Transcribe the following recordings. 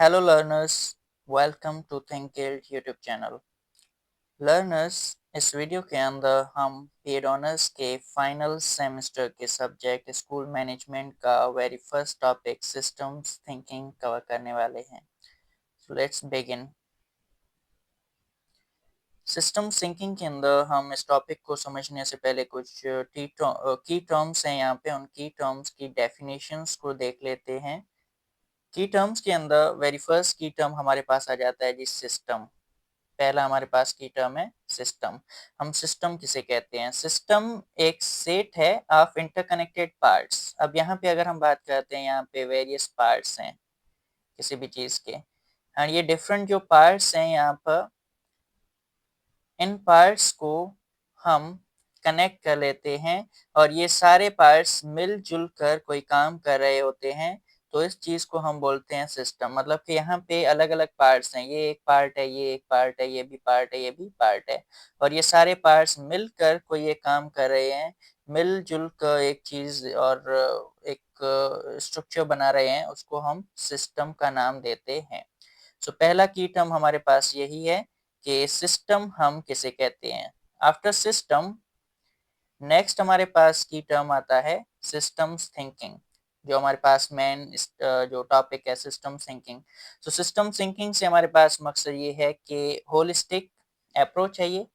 Hello learners, welcome to ThinkGuild YouTube channel. Learners इस video के अंदर हम पेड ऑनर्स के फाइनल सेमेस्टर के सब्जेक्ट स्कूल मैनेजमेंट का very first topic systems thinking cover करने वाले हैं। So let's begin. System thinking के अंदर हम इस टॉपिक को समझने से पहले कुछ की टर्म्स हैं यहाँ पे, उन की टर्म्स की डेफिनेशंस को देख लेते हैं। की टर्म्स के अंदर वेरी फर्स्ट की टर्म हमारे पास आ जाता है जी सिस्टम। पहला हमारे पास की टर्म है सिस्टम। हम सिस्टम किसे कहते हैं? सिस्टम एक सेट है ऑफ इंटरकनेक्टेड पार्ट्स। अब यहाँ पे अगर हम बात करते हैं, यहाँ पे वेरियस पार्ट्स हैं किसी भी चीज के, और ये डिफरेंट जो पार्ट्स हैं यहाँ पर, इन पार्ट्स को हम कनेक्ट कर लेते हैं और ये सारे पार्ट्स मिलजुल कर कोई काम कर रहे होते हैं, तो इस चीज को हम बोलते हैं सिस्टम। मतलब कि यहाँ पे अलग अलग पार्ट्स हैं, ये एक पार्ट है, ये एक पार्ट है, ये भी पार्ट है, ये भी पार्ट है, और ये सारे पार्ट्स मिलकर कोई ये काम कर रहे हैं, मिलजुल कर एक चीज और एक स्ट्रक्चर बना रहे हैं, उसको हम सिस्टम का नाम देते हैं। सो पहला की टर्म हमारे पास यही है कि सिस्टम हम किसे कहते हैं। आफ्टर सिस्टम नेक्स्ट हमारे पास की टर्म आता है सिस्टम्स थिंकिंग, जो हमारे पास मेन जो टॉपिक है सिस्टम थिंकिंग। तो सिस्टम थिंकिंग से हमारे पास मकसद ये है कि होलिस्टिक अप्रोच है। ये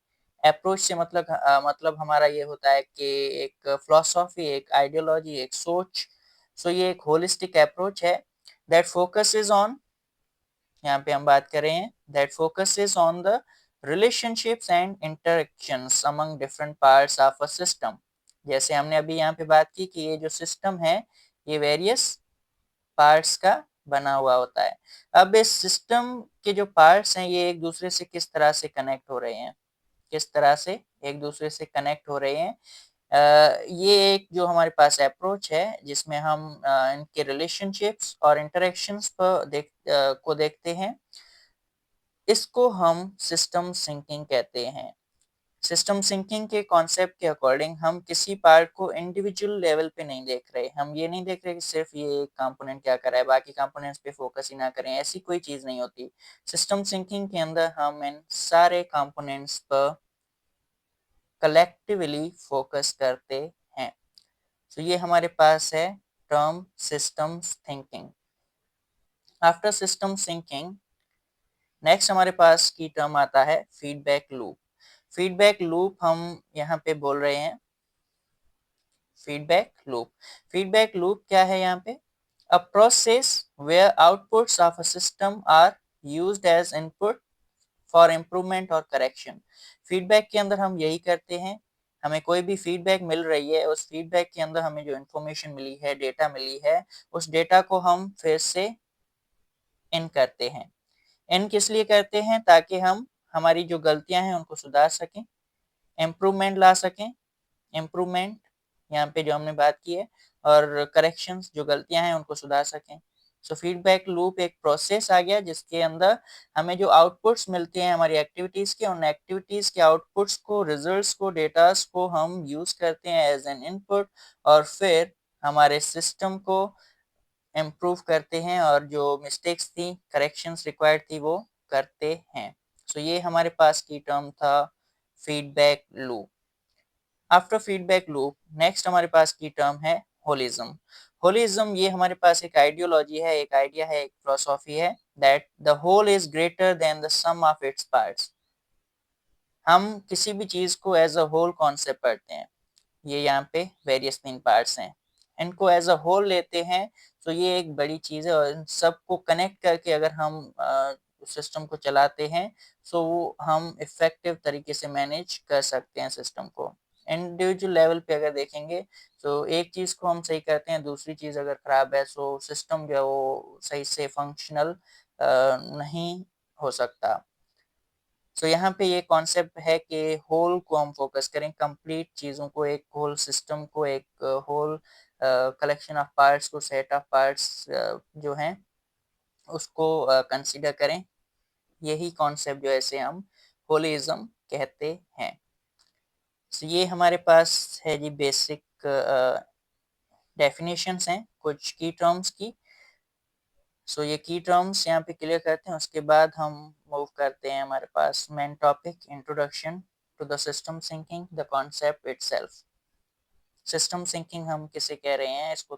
अप्रोच से मतलब हमारा ये होता है कि एक फिलॉसफी, एक आइडियोलॉजी, एक सोच। सो ये एक होलिस्टिक अप्रोच है दैट फोकसेस ऑन, यहाँ पे हम बात कर रहे हैं, that focuses on the relationships and interactions among different parts of a system. जैसे हमने अभी यहाँ पे बात की कि ये जो सिस्टम है ये वेरियस पार्ट्स का बना हुआ होता है। अब इस सिस्टम के जो पार्ट्स हैं ये एक दूसरे से किस तरह से कनेक्ट हो रहे हैं, किस तरह से एक दूसरे से कनेक्ट हो रहे हैं, ये एक जो हमारे पास अप्रोच है जिसमें हम इनके रिलेशनशिप्स और इंटरेक्शंस पर को देखते हैं, इसको हम सिस्टम सिंकिंग कहते हैं। सिस्टम सिंकिंग के कॉन्सेप्ट के अकॉर्डिंग हम किसी पार्ट को इंडिविजुअल लेवल पे नहीं देख रहे। हम ये नहीं देख रहे कि सिर्फ ये एक कंपोनेंट क्या कर रहा है, बाकी कंपोनेंट्स पे फोकस ही ना करें, ऐसी कोई चीज नहीं होती। सिस्टम सिंकिंग के अंदर हम इन सारे कंपोनेंट्स पर कलेक्टिवली फोकस करते हैं। तो ये हमारे पास है term systems thinking. After system thinking next हमारे पास की टर्म आता है फीडबैक लूप। फीडबैक लूप हम यहाँ पे बोल रहे हैं फीडबैक लूप। फीडबैक लूप क्या है यहाँ पे? A process where outputs of a system are used as input for improvement और करेक्शन। फीडबैक के अंदर हम यही करते हैं, हमें कोई भी फीडबैक मिल रही है, उस फीडबैक के अंदर हमें जो इन्फॉर्मेशन मिली है, डेटा मिली है, उस डेटा को हम फिर से इन करते हैं। इन किस लिए करते हैं? ताकि हम हमारी जो गलतियां हैं उनको सुधार सकें, इम्प्रूवमेंट ला सकें। इम्प्रूवमेंट यहाँ पे जो हमने बात की है, और करेक्शंस जो गलतियां हैं उनको सुधार सकें। सो फीडबैक लूप एक प्रोसेस आ गया जिसके अंदर हमें जो आउटपुट्स मिलते हैं हमारी एक्टिविटीज के, उन एक्टिविटीज के आउटपुट्स को, रिजल्ट्स को, डेटास को हम यूज करते हैं एज एन इनपुट, और फिर हमारे सिस्टम को इम्प्रूव करते हैं और जो मिस्टेक्स थी, करेक्शंस रिक्वायर्ड थी, वो करते हैं। सो ये हमारे पास की टर्म था feedback loop. After feedback loop next हमारे पास की टर्म है होलिज्म। होलिज्म ये हमारे पास एक आइडियोलॉजी है, एक आइडिया है, एक फिलॉसफी है that the whole is greater than the sum of its parts. हम किसी भी चीज को एज अ होल कॉन्सेप्ट पढ़ते हैं। ये यहाँ पे वेरियस तीन पार्ट्स हैं, इनको एज अ होल लेते हैं, तो ये एक बड़ी चीज है, और इन सबको कनेक्ट करके अगर हम सिस्टम को चलाते हैं तो हम इफेक्टिव तरीके से मैनेज कर सकते हैं सिस्टम को। इंडिविजुअल लेवल पे अगर देखेंगे तो एक चीज को हम सही करते हैं, दूसरी चीज अगर खराब है तो सिस्टम जो है वो सही से फंक्शनल नहीं हो सकता। सो यहाँ पे ये कॉन्सेप्ट है कि होल को हम फोकस करें, कंप्लीट चीज़ों को, एक होल सिस्टम को, एक होल कलेक्शन ऑफ पार्ट्स को, सेट ऑफ पार्ट्स जो हैं उसको कंसीडर करें। यही कॉन्सेप्ट जो ऐसे हम होलिज्म कहते हैं। सो ये हमारे पास है जी बेसिक डेफिनेशंस हैं कुछ की टर्म्स की। सो ये की टर्म्स यहाँ पे क्लियर करते हैं, उसके बाद हम मूव करते हैं हमारे पास main topic, introduction to the system thinking, the concept itself. System thinking हम किसे कह रहे हैं, इसको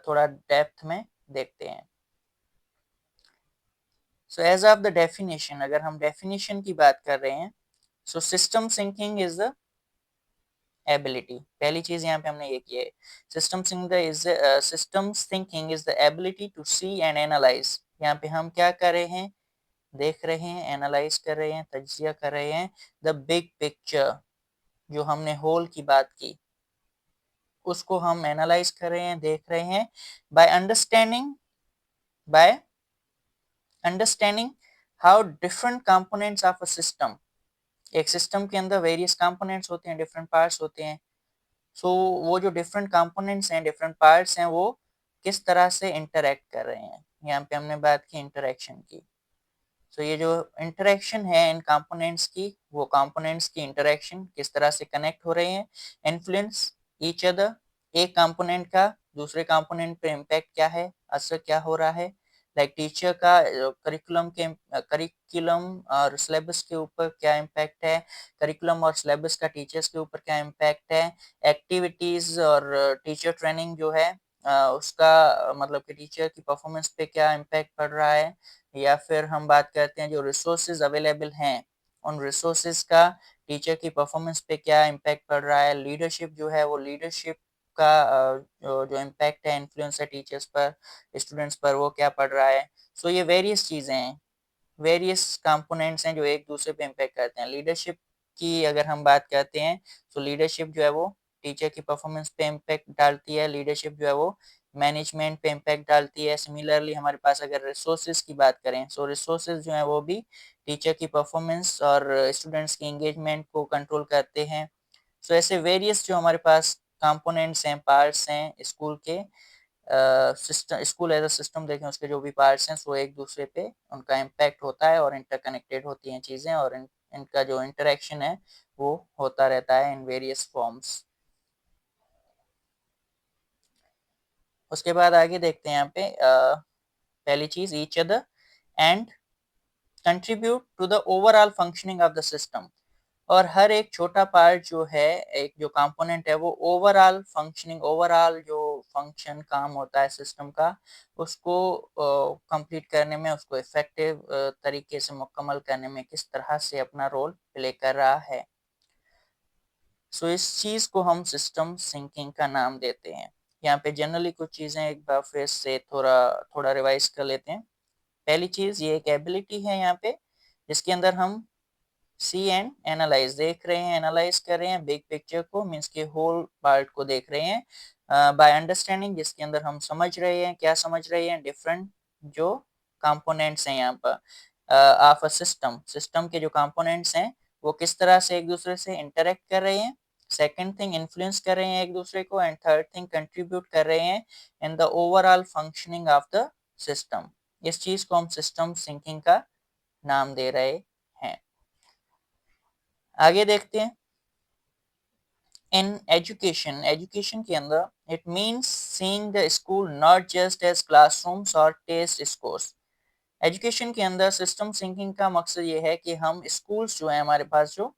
थोड़ा डेप्थ में देखते हैं। So as of the definition, अगर हम डेफिनेशन की बात कर रहे हैं, so system thinking is the ability, पहली चीज यहाँ पे हमने ये की है, systems thinking is the ability to see and analyse. यहाँ पे हम क्या कर रहे हैं, देख रहे हैं, एनालाइज कर रहे हैं, तज्जिया कर रहे हैं, द बिग पिक्चर, जो हमने होल की बात की उसको हम एनालाइज कर रहे हैं, देख रहे हैं, by understanding how different components of a system. एक सिस्टम के अंदर वेरियस कंपोनेंट्स होते हैं, डिफरेंट पार्ट्स होते हैं। सो वो जो डिफरेंट कंपोनेंट्स हैं, डिफरेंट पार्ट्स हैं, वो किस तरह से इंटरेक्ट कर रहे हैं। यहाँ पे हमने बात की इंटरेक्शन की। सो ये जो इंटरेक्शन है इन कंपोनेंट्स की, वो कंपोनेंट्स की इंटरेक्शन किस तरह से कनेक्ट हो रहे हैं, इन्फ्लुएंस ईच अदर, एक कंपोनेंट का दूसरे कंपोनेंट पे इम्पैक्ट क्या है, असर क्या हो रहा है। लाइक टीचर का करिकुलम और सिलेबस के ऊपर क्या इम्पैक्ट है, करिकुलम और सिलेबस का टीचर्स के ऊपर क्या इम्पैक्ट है, एक्टिविटीज और टीचर ट्रेनिंग जो है उसका मतलब कि टीचर की परफॉर्मेंस पे क्या इम्पैक्ट पड़ रहा है, या फिर हम बात करते हैं जो रिसोर्सेज अवेलेबल हैं उन रिसोर्सेज का टीचर की परफॉर्मेंस पे क्या इम्पैक्ट पड़ रहा है, लीडरशिप जो है वो लीडरशिप का जो इम्पैक्ट है, इन्फ्लुएंस है टीचर्स पर, स्टूडेंट्स पर, वो क्या पड़ रहा है। सो ये वेरियस चीज़ें हैं, वेरियस कंपोनेंट्स हैं जो एक दूसरे पे इम्पैक्ट करते हैं। लीडरशिप की अगर हम बात करते हैं तो लीडरशिप जो है वो टीचर की परफॉर्मेंस पे इम्पैक्ट डालती है, लीडरशिप जो है वो मैनेजमेंट पे इम्पैक्ट डालती है। सिमिलरली हमारे पास अगर रिसोर्सेज की बात करें, सो रिसोर्सेज जो है वो भी टीचर की परफॉर्मेंस और स्टूडेंट्स की एंगेजमेंट को कंट्रोल करते हैं। सो ऐसे वेरियस जो हमारे पास कंपोनेंट्स हैं, पार्ट्स हैं स्कूल के, system, school as a system देखें, उसके जो भी पार्ट्स हैं सो एक दूसरे पे उनका इम्पैक्ट होता है और इंटरकनेक्टेड होती हैं चीज़ें, और इनका जो इंटरेक्शन है वो होता रहता है इन वेरियस फॉर्म्स। उसके बाद आगे देखते हैं यहाँ पे पहली चीज, each other and contribute to the overall functioning of the system. और हर एक छोटा पार्ट जो है, एक जो कंपोनेंट है, वो ओवरऑल फंक्शनिंग, ओवरऑल जो फंक्शन काम होता है सिस्टम का, उसको कंप्लीट करने में, उसको इफेक्टिव तरीके से मुकम्मल करने में किस तरह से अपना रोल प्ले कर रहा है। सो इस चीज को हम सिस्टम सिंकिंग का नाम देते हैं। यहाँ पे जनरली कुछ चीजें एक बार फिर से थोड़ा थोड़ा रिवाइज कर लेते हैं। पहली चीज, ये एक एबिलिटी है यहाँ पे जिसके अंदर हम सी एंड एनालाइज देख रहे हैं, एनालाइज कर रहे हैं बिग पिक्चर को, मीन्स के होल पार्ट को देख रहे हैं। बाय अंडरस्टैंडिंग, जिसके अंदर हम समझ रहे हैं, क्या समझ रहे हैं, डिफरेंट जो कंपोनेंट्स हैं यहाँ पर ऑफ अ सिस्टम, सिस्टम के जो कंपोनेंट्स हैं वो किस तरह से एक दूसरे से इंटरेक्ट कर रहे हैं। सेकेंड थिंग, इन्फ्लुएंस कर रहे हैं एक दूसरे को, एंड थर्ड थिंग, कंट्रीब्यूट कर रहे हैं in the overall functioning of the system. इस चीज को हम सिस्टम सिंकिंग का नाम दे रहे हैं। आगे देखते हैं, इन एजुकेशन, एजुकेशन के अंदर it means seeing the school not just as classrooms और टेस्ट स्कोर्स। एजुकेशन के अंदर सिस्टम थिंकिंग का मकसद ये है कि हम स्कूल्स जो है, हमारे पास जो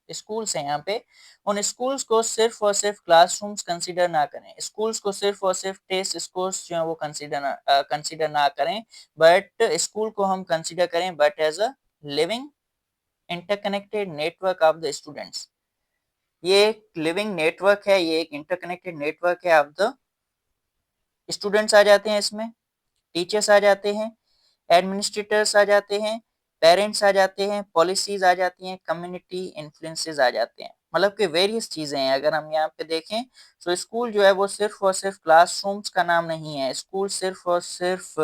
स्कूल्स हैं यहाँ पे, उन स्कूल्स को सिर्फ और सिर्फ क्लासरूम्स कंसीडर ना करें, स्कूल्स को सिर्फ और सिर्फ टेस्ट स्कोर्स जो है वो कंसीडर ना करें, बट स्कूल को हम कंसीडर करें but as a living interconnected network of the students. ये एक लिविंग नेटवर्क है, ये एक इंटरकनेक्टेड नेटवर्क है ऑफ द स्टूडेंट्स आ जाते हैं इसमें, टीचर्स आ जाते हैं, एडमिनिस्ट्रेटर्स आ जाते हैं, पेरेंट्स आ जाते हैं, पॉलिसीज आ जाती हैं, कम्युनिटी इन्फ्लुएंसेस आ जाते हैं, मतलब कि वेरियस चीजें हैं। अगर हम यहाँ पे देखें तो स्कूल जो है वो सिर्फ और सिर्फ क्लासरूम्स का नाम नहीं है, स्कूल सिर्फ और सिर्फ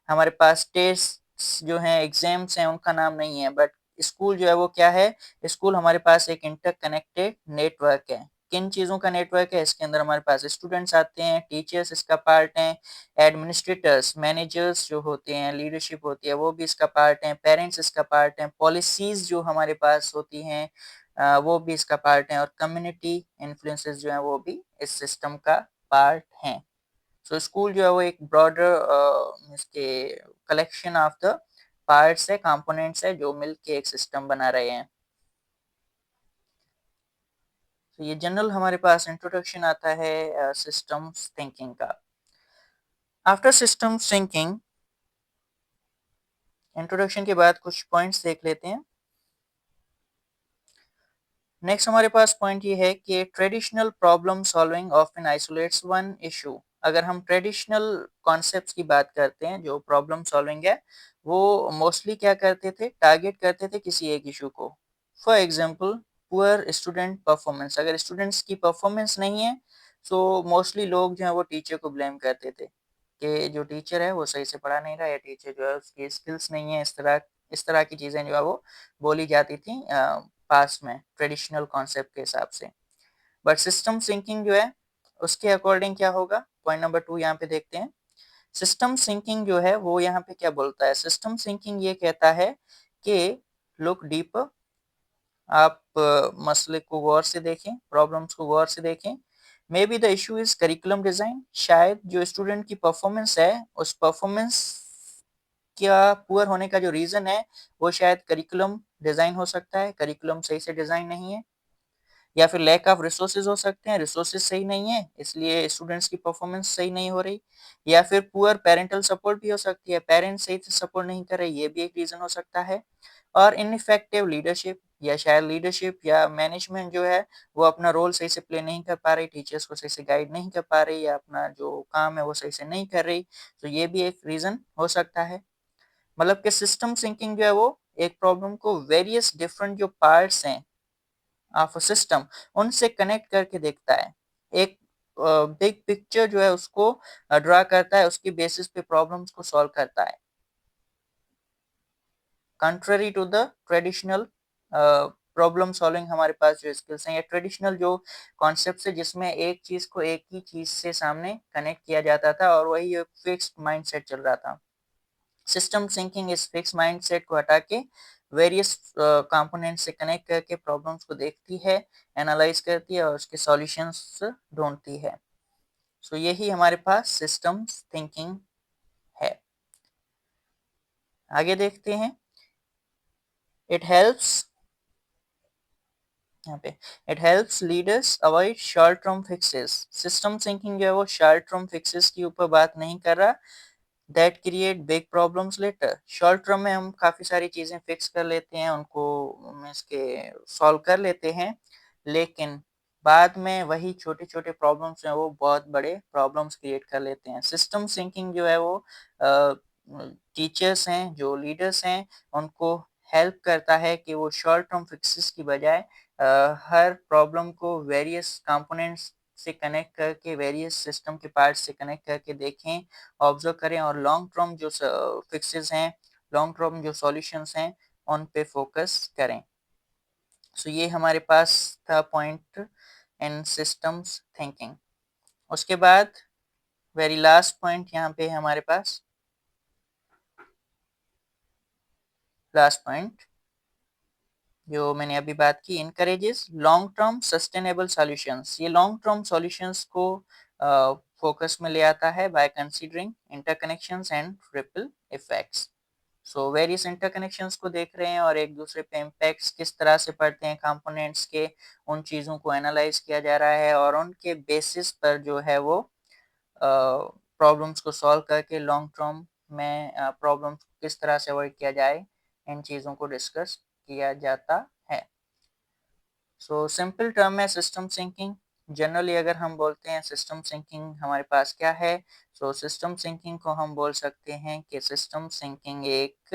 हमारे पास टेस्ट जो हैं, एग्जाम्स हैं, उनका नाम नहीं है, बट स्कूल जो है वो क्या है, स्कूल हमारे पास एक इंटरकनेक्टेड नेटवर्क है। किन चीज़ों का नेटवर्क है, इसके अंदर हमारे पास स्टूडेंट्स आते हैं, टीचर्स इसका पार्ट हैं, एडमिनिस्ट्रेटर्स, मैनेजर्स जो होते हैं, लीडरशिप होती है वो भी इसका पार्ट है, पेरेंट्स इसका पार्ट है, पॉलिसीज जो हमारे पास होती हैं वो भी इसका पार्ट है, और कम्युनिटी इन्फ्लुएंसेस जो है वो भी इस सिस्टम का पार्ट हैं। सो स्कूल जो है वो एक ब्रॉडर इसके कलेक्शन ऑफ द पार्ट्स है, कंपोनेंट्स है, जो मिल के एक सिस्टम बना रहे हैं। तो ये जनरल हमारे पास इंट्रोडक्शन आता है सिस्टम्स थिंकिंग का। आफ्टर सिस्टम्स थिंकिंग, इंट्रोडक्शन के बाद कुछ पॉइंट्स देख लेते हैं। नेक्स्ट हमारे पास पॉइंट ये है कि traditional problem solving often isolates one issue. अगर हम ट्रेडिशनल कॉन्सेप्ट्स की बात करते हैं, जो प्रॉब्लम सॉल्विंग है, वो मोस्टली क्या करते थे, टारगेट करते थे किसी एक इशू को। For example poor student performance, अगर स्टूडेंट्स की परफॉर्मेंस नहीं है तो मोस्टली लोग जो है वो टीचर को ब्लेम करते थे कि जो टीचर है वो सही से पढ़ा नहीं रहा, या टीचर जो है उसकी स्किल्स नहीं है। इस तरह की चीज़ें जो है वो बोली जाती थी पास में ट्रेडिशनल कॉन्सेप्ट के हिसाब से। बट सिस्टम सिंकिंग जो है उसके अकॉर्डिंग क्या होगा, पॉइंट नंबर 2 यहाँ पे देखते हैं। सिस्टम सिंकिंग जो है वो यहाँ पे क्या बोलता है, सिस्टम सिंकिंग ये कहता है कि लुक डीपर, आप मसले को गौर से देखें, प्रॉब्लम्स को गौर से देखें। May be the issue is curriculum design, शायद जो स्टूडेंट की परफॉर्मेंस है उस परफॉर्मेंस क्या पुअर होने का जो रीजन है वो शायद करिकुलम डिजाइन हो सकता है, करिकुलम सही से डिजाइन नहीं है, या फिर लैक ऑफ रिसोर्सेज हो सकते हैं, रिसोर्सेज सही नहीं है इसलिए स्टूडेंट्स की परफॉर्मेंस सही नहीं हो रही, या फिर पुअर पेरेंटल सपोर्ट भी हो सकती है, पेरेंट्स सही से सपोर्ट नहीं कर रहे, ये भी एक रीजन हो सकता है। और इनइफेक्टिव लीडरशिप, या शायद लीडरशिप या मैनेजमेंट जो है वो अपना रोल सही से प्ले नहीं कर पा रही, टीचर्स को सही से गाइड नहीं कर पा रही, या अपना जो काम है वो सही से नहीं कर रही, तो ये भी एक रीजन हो सकता है। मतलब कि सिस्टम सिंकिंग जो है वो एक प्रॉब्लम को वेरियस डिफरेंट जो पार्ट्स हैं ऑफ अ सिस्टम उनसे कनेक्ट करके देखता है, एक बिग पिक्चर जो है उसको ड्रा करता है, उसकी बेसिस पे प्रॉब्लम्स को सॉल्व करता है। Contrary to the traditional problem solving हमारे पास जो स्किल्स हैं, या ट्रेडिशनल जो कॉन्सेप्ट है जिसमें एक चीज को एक ही चीज से सामने कनेक्ट किया जाता था और वही एक फिक्स्ड माइंडसेट चल रहा था। सिस्टम थिंकिंग इस फिक्स माइंडसेट को हटा के वेरियस कंपोनेंट से कनेक्ट करके प्रॉब्लम्स को देखती है, एनालाइज करती है और उसके सॉल्यूशंस ढूंढती है। सो यही हमारे पास सिस्टम थिंकिंग है। आगे देखते हैं। इट हेल्प्स, यहाँ पे it helps leaders avoid short term fixes. System thinking जो है वो शॉर्ट टर्म फिक्सेस के ऊपर बात नहीं कर रहा, that create big problems later. Short term में हम काफ़ी सारी चीज़ें फिक्स कर लेते हैं, उनको इसके सॉल्व कर लेते हैं, लेकिन बाद में वही छोटे छोटे प्रॉब्लम्स हैं वो बहुत बड़े प्रॉब्लम्स क्रिएट कर लेते हैं। सिस्टम थिंकिंग जो है वो टीचर्स हैं, जो लीडर्स हैं, उनको हेल्प करता है कि वो शॉर्ट टर्म फिक्सेस की बजाय हर प्रॉब्लम को वेरियस कंपोनेंट्स से कनेक्ट करके, वेरियस सिस्टम के पार्ट से कनेक्ट करके देखें, ऑब्जर्व करें और लॉन्ग टर्म जो फिक्सेस हैं, लॉन्ग टर्म जो सॉल्यूशंस हैं उन पे फोकस करें। सो ये हमारे पास था पॉइंट इन सिस्टम्स थिंकिंग। उसके बाद वेरी लास्ट पॉइंट यहाँ पे है हमारे पास, लास्ट पॉइंट जो मैंने अभी बात की, encourages long term sustainable solutions. ये लॉन्ग टर्म सॉल्यूशंस को फोकस में ले आता है by considering interconnections and ripple effects. So various interconnections को देख रहे हैं और एक दूसरे पे इम्पैक्ट्स किस तरह से पड़ते हैं कंपोनेंट्स के, उन चीज़ों को एनालाइज किया जा रहा है और उनके बेसिस पर जो है वो प्रॉब्लम्स को सॉल्व करके लॉन्ग टर्म में प्रॉब्लम्स को किस तरह से अवॉइड किया जाए, इन चीज़ों को डिस्कस किया जाता है। सो सिंपल टर्म है सिस्टम सिंकिंग। जनरली अगर हम बोलते हैं सिस्टम सिंकिंग हमारे पास क्या है, सो सिस्टम सिंकिंग को हम बोल सकते हैं कि सिस्टम सिंकिंग एक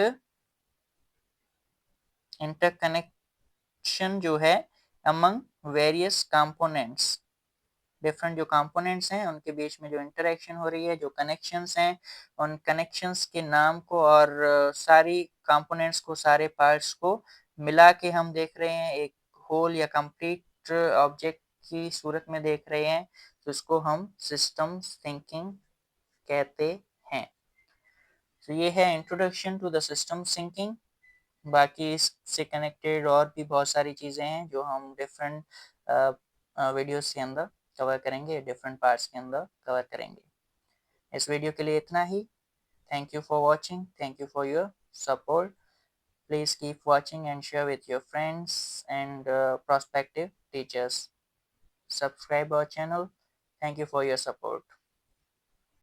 इंटरकनेक्शन जो है अमंग वेरियस कंपोनेंट्स, डिफरेंट जो कंपोनेंट्स हैं उनके बीच में जो इंटरेक्शन हो रही है, जो कनेक्शंस हैं, उन कनेक्शंस के नाम को और सारी कंपोनेंट्स को, सारे पार्ट्स को मिला के हम देख रहे हैं, एक होल या कंप्लीट ऑब्जेक्ट की सूरत में देख रहे हैं, तो इसको हम सिस्टम थिंकिंग कहते हैं। तो ये है introduction to the system thinking. बाकी इससे कनेक्टेड और भी बहुत सारी चीज़ें हैं जो हम डिफरेंट वीडियोस के अंदर कवर करेंगे, डिफरेंट पार्ट्स के अंदर कवर करेंगे। इस वीडियो के लिए इतना ही। Thank you for watching, thank you for your support. Please keep watching and share with your friends and prospective teachers. Subscribe our channel. Thank you for your support.